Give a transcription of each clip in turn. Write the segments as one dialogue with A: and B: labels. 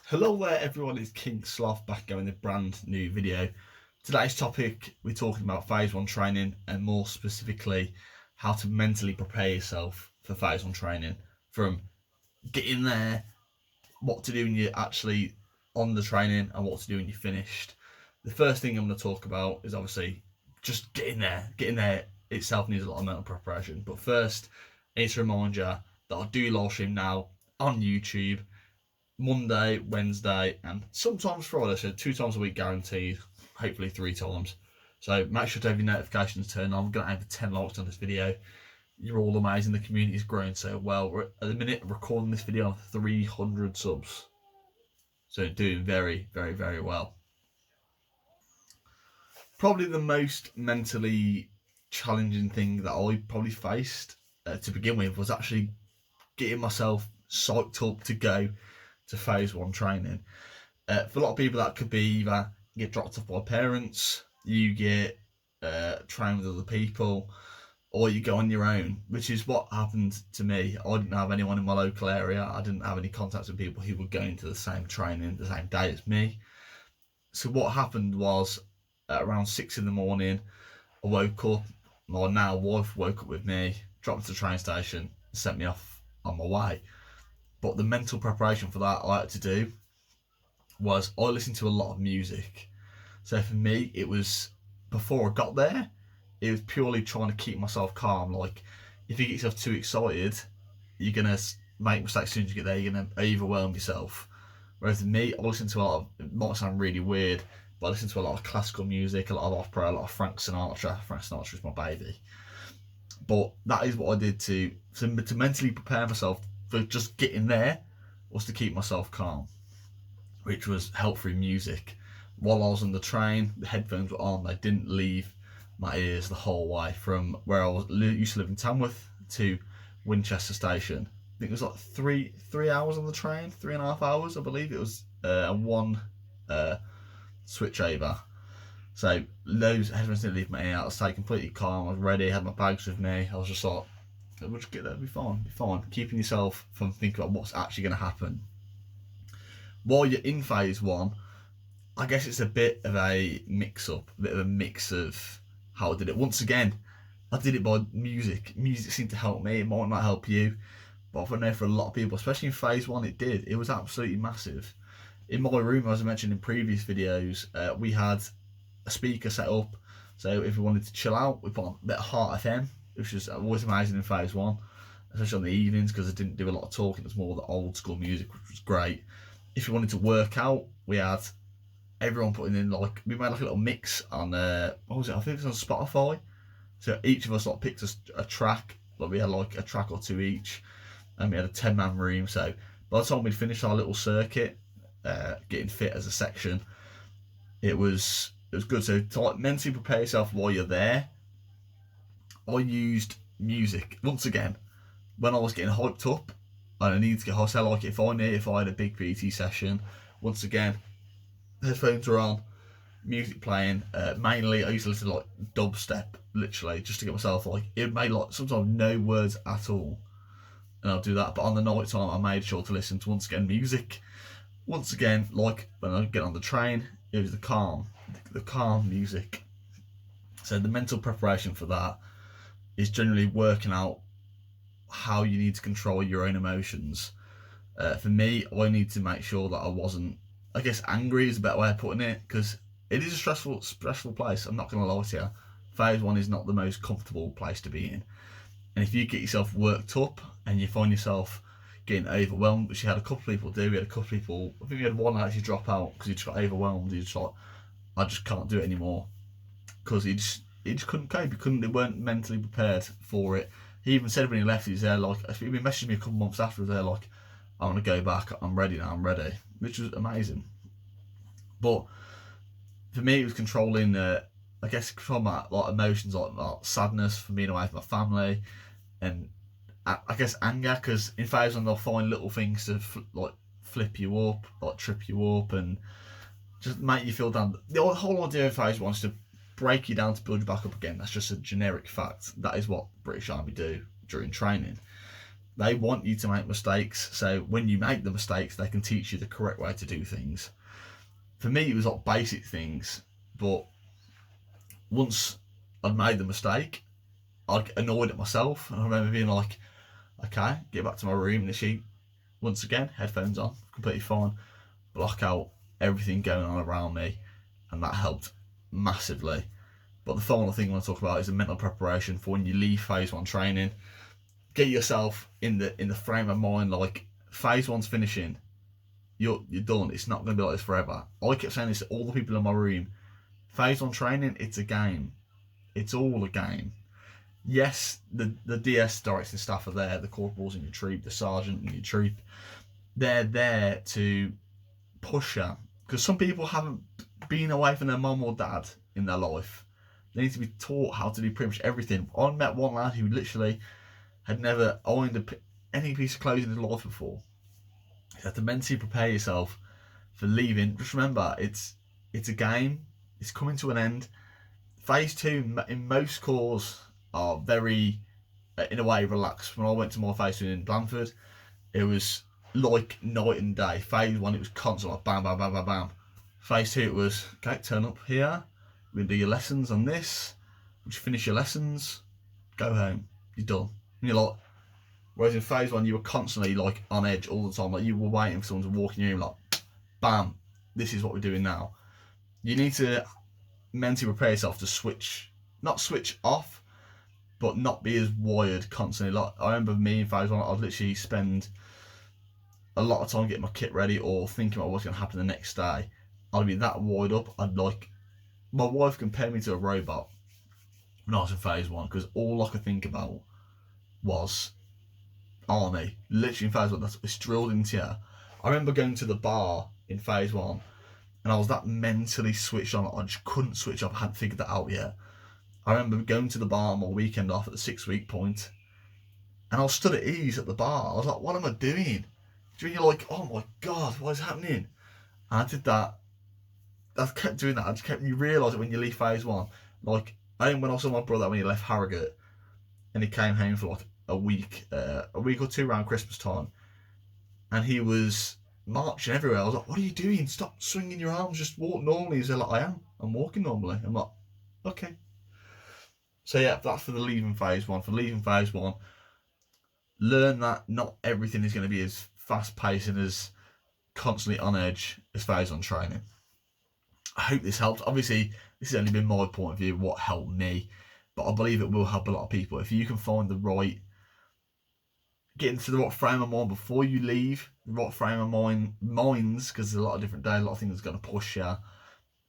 A: Hello there everyone, it's King Sloth back going with a brand new video. Today's topic, we're talking about phase 1 training and more specifically how to mentally prepare yourself for phase 1 training. From getting there, what to do when you're actually on the training and what to do when you're finished. The first thing I'm going to talk about is obviously just getting there. Getting there itself needs a lot of mental preparation. But first, I need to remind you that I do live stream now on YouTube Monday, Wednesday, and sometimes Friday. So 2 times a week guaranteed, hopefully 3 times. So make sure to have your notifications turned on. I'm going to have 10 likes on this video. You're all amazing. The community is growing so well. We're at the minute recording this video on 300 subs. So doing very, very, very well. Probably the most mentally challenging thing that I probably faced to begin with was actually getting myself psyched up to go to phase 1 training. For a lot of people, that could be either you get dropped off by parents, you get trained with other people, or you go on your own, which is what happened to me. I didn't have anyone in my local area. I didn't have any contacts with people who were going to the same training the same day as me. So what happened was at around 6 in the morning, I woke up. My now wife woke up with me, dropped me to the train station, and sent me off on my way. But the mental preparation for that I had to do was I listened to a lot of music. So for me, it was before I got there, it was purely trying to keep myself calm. Like, if you get yourself too excited, you're gonna make mistakes as soon as you get there. You're gonna overwhelm yourself. Whereas for me, I listen to a lot of. It might sound really weird, but I listen to a lot of classical music, a lot of opera, a lot of Frank Sinatra. Frank Sinatra is my baby. But that is what I did to mentally prepare myself for just getting there, was to keep myself calm, which was help through music. While I was on the train, the headphones were on. They didn't leave my ears the whole way from where I used to live in Tamworth to Winchester Station. I think it was like three hours on the train, 3.5 hours, I believe it was, and one switch over. So those headphones didn't leave my ear. I was staying completely calm. I was ready. I had my bags with me. I was just like, we'll just get there. Be fine. Be fine. Keeping yourself from thinking about what's actually going to happen. While you're in phase 1, I guess it's a bit of a mix-up, a bit of a mix of how I did it. Once again, I did it by music. Music seemed to help me. It might not help you, but I know for a lot of people, especially in phase 1, it did. It was absolutely massive. In my room, as I mentioned in previous videos, we had a speaker set up. So if we wanted to chill out, we put on a bit of Heart FM, which was always amazing in phase 1, especially on the evenings, because I didn't do a lot of talking. It was more the old school music, which was great. If you wanted to work out, we had everyone putting in, like, we made like a little mix on what was it? I think it was on Spotify. So each of us like picked a track. Like, we had like a track or two each, and we had a 10-man room. So by the time we'd finished our little circuit, getting fit as a section, it was good. So to like mentally prepare yourself while you're there, I used music. Once again, when I was getting hyped up and I needed to get high, so like if I had a big PT session, once again, headphones were on, music playing. Mainly I used to listen to like dubstep, literally, just to get myself, like, it made like sometimes no words at all, and I'll do that. But on the night time, I made sure to listen to, once again, music. Once again, like when I get on the train, it was the calm music. So the mental preparation for that is generally working out how you need to control your own emotions. For me, I need to make sure that I wasn't, I guess angry is a better way of putting it, because it is a stressful place. I'm not going to lie to you. Phase 1 is not the most comfortable place to be in. And if you get yourself worked up and you find yourself getting overwhelmed, which you had a couple of people do, we had a couple of people, I think we had one actually drop out because he just got overwhelmed. He just like, I just can't do it anymore, because he just couldn't cope. They weren't mentally prepared for it. He even said when he left, he was there like, he messaged me a couple months after, they're like, I want to go back, I'm ready now, I'm ready, which was amazing. But for me, it was controlling, I guess, controlling my like emotions, like sadness for being away from my family, and I guess anger, because in phase 1 they'll find little things to like flip you up, like trip you up, and just make you feel down. The whole idea of phase 1 is to break you down to build you back up again. That's just a generic fact. That is what British Army do during training. They want you to make mistakes, so when you make the mistakes, they can teach you the correct way to do things. For me, it was like basic things, but once I'd made the mistake, I'd get annoyed at myself, and I remember being like, okay, get back to my room, literally, once again, headphones on, completely fine, block out everything going on around me, and that helped massively. But the final thing I want to talk about is the mental preparation for when you leave phase one training. Get yourself in the frame of mind, like phase one's finishing, you're done. It's not going to be like this forever. I kept saying this to all the people in my room. Phase one training, it's a game. It's all a game. Yes, the DS directing staff are there, the corporals in your troop, the sergeant in your troop. They're there to push you, because some people haven't been away from their mum or dad in their life. They need to be taught how to do pretty much everything. I met one lad who literally had never ironed any piece of clothes in his life before. You have to mentally prepare yourself for leaving. Just remember, it's a game. It's coming to an end. Phase two in most corps are very, in a way, relaxed. When I went to my phase two in Blandford, it was like night and day. Phase one, it was constant, like bam, bam, bam, bam, bam. Phase two, it was, okay, turn up here. We're going to do your lessons on this. Once you finish your lessons, go home. You're done. And you're like, whereas in phase one, you were constantly like on edge all the time. Like you were waiting for someone to walk in your room, like, bam, this is what we're doing now. You need to mentally prepare yourself to not switch off, but not be as wired constantly. Like I remember me in phase one, I'd literally spend a lot of time getting my kit ready or thinking about what's going to happen the next day. I'd be that wired up. My wife compared me to a robot when I was in phase one, because all I could think about was army. Literally in phase one, it's drilled into you. I remember going to the bar in phase one, and I was that mentally switched on. I just couldn't switch off. I hadn't figured that out yet. I remember going to the bar on my weekend off at the 6-week point, and I was stood at ease at the bar. I was like, what am I doing? You're like, oh my god, what is happening? And I did that. I kept doing that. You realise it when you leave phase one. Like, I think when I saw my brother when he left Harrogate, and he came home for like a week or two around Christmas time, and he was marching everywhere. I was like, what are you doing? Stop swinging your arms, just walk normally. He's like, I'm walking normally. I'm like, okay. So yeah, that's for the leaving phase one. For leaving phase one, learn that not everything is going to be as fast paced and as constantly on edge as phase one training. I hope this helps. Obviously, this has only been my point of view, what helped me, but I believe it will help a lot of people. If you can find get into the right frame of mind before you leave, the right frame of minds, because there's a lot of different days, a lot of things that's going to push you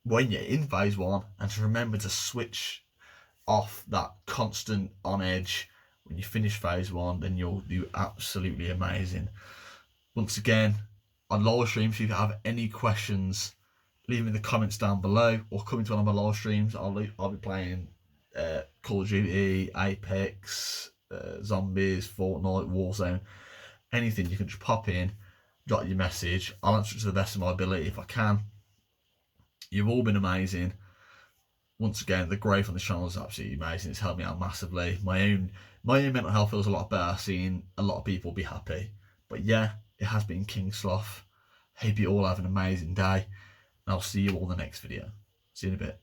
A: when you're in phase one, and to remember to switch off that constant on edge when you finish phase one, then you'll do absolutely amazing. Once again, on live streams, if you have any questions, leave them in the comments down below, or come into one of my live streams. I'll be playing Call of Duty, Apex, Zombies, Fortnite, Warzone, anything. You can just pop in, drop your message. I'll answer it to the best of my ability if I can. You've all been amazing. Once again, the growth on this channel is absolutely amazing. It's helped me out massively. My own mental health feels a lot better seeing a lot of people be happy. But yeah, it has been King Sloth. Hope you all have an amazing day, and I'll see you all in the next video. See you in a bit.